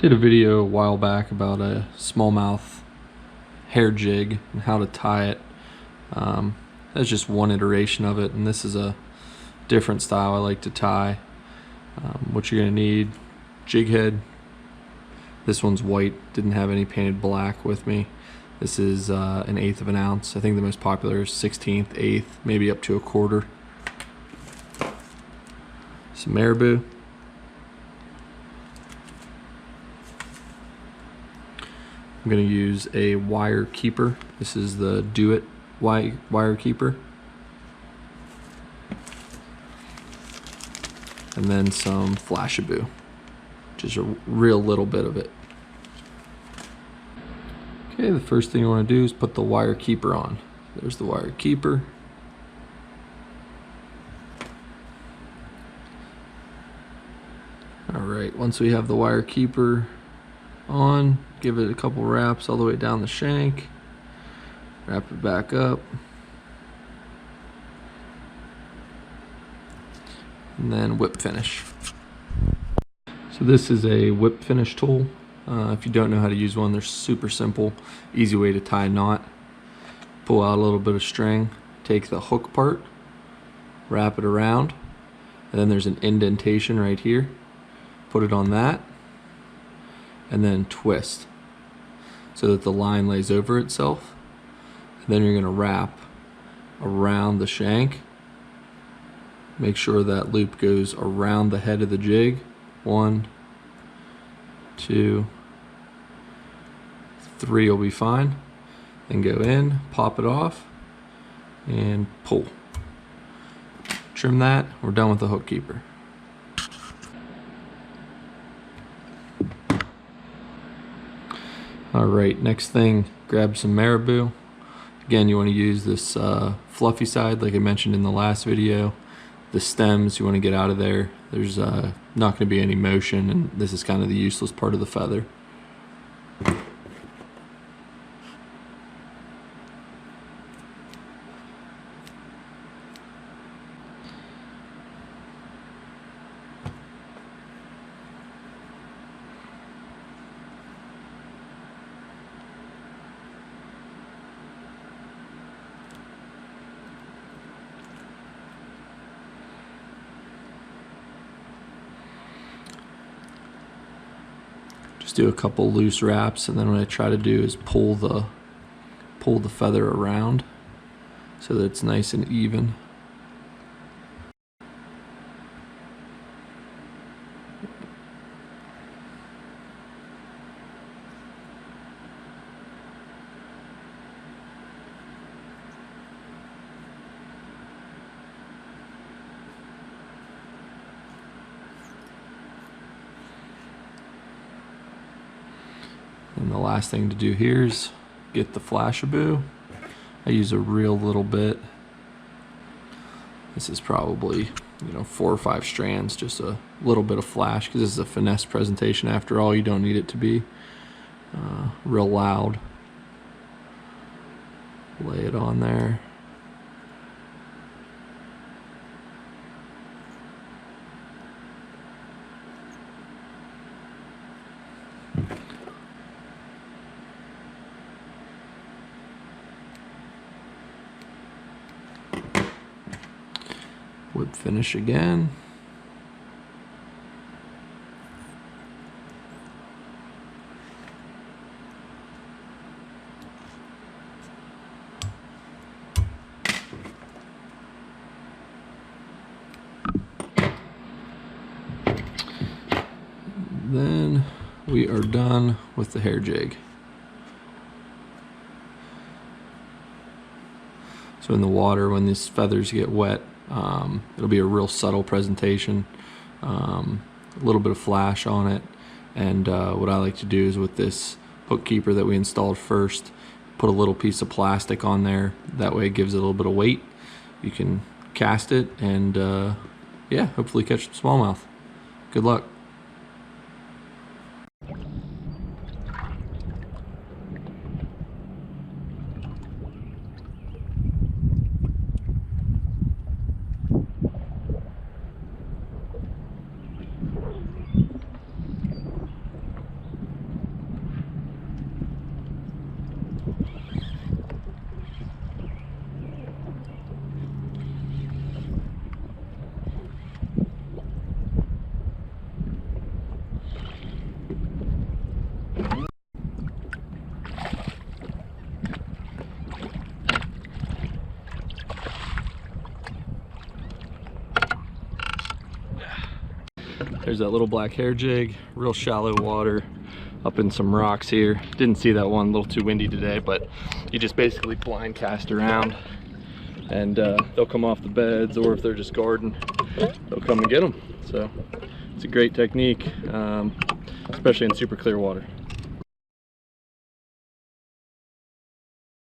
Did a video a while back about a smallmouth hair jig and how to tie it. That's just one iteration of it, and this is a different style I like to tie. What you're going to need: jig head. This one's white, didn't have any painted black with me. This is an 1/8 of an ounce. I think the most popular is 1/16, 1/8, maybe up to 1/4. Some MARABOU. I'm going to use a wire keeper. This is the Do It wire keeper. And then some Flashabou, just a real little bit of it. Okay, the first thing you want to do is put the wire keeper on. There's the wire keeper. Alright, once we have the wire keeper on, give it a couple wraps all the way down the shank, wrap it back up, and then whip finish. So this is a whip finish tool. If you don't know how to use one, they're super simple, easy way to tie a knot. Pull out a little bit of string, take the hook part, wrap it around, and then there's an indentation right here. Put it on that, and then twist so that the line lays over itself. And then you're going to wrap around the shank. Make sure that loop goes around the head of the jig. 1, 2, 3 will be fine. Then go in, pop it off, and pull. Trim that. We're done with the hook keeper. Alright, next thing, grab some MARABOU. Again, you want to use this fluffy side like I mentioned in the last video. The stems you want to get out of there. There's not going to be any motion, and this is kind of the useless part of the feather. Just do a couple loose wraps, and then what I try to do is pull the feather around so that it's nice and even. And the last thing to do here is get the Flashabou. I use a real little bit. This is probably 4 or 5 strands, just a little bit of flash, because this is a finesse presentation after all. You don't need it to be real loud. Lay it on there. Whip finish again. Then we are done with the hair jig. So in the water, when these feathers get wet, it'll be a real subtle presentation, a little bit of flash on it. And what I like to do is, with this hook keeper that we installed first, put a little piece of plastic on there. That way it gives it a little bit of weight. You can cast it and yeah, hopefully catch some smallmouth. Good luck. There's that little black hair jig, real shallow water up in some rocks here. Didn't see that one, a little too windy today, but you just basically blind cast around and they'll come off the beds, or if they're just guarding, they'll come and get them. So it's a great technique, especially in super clear water.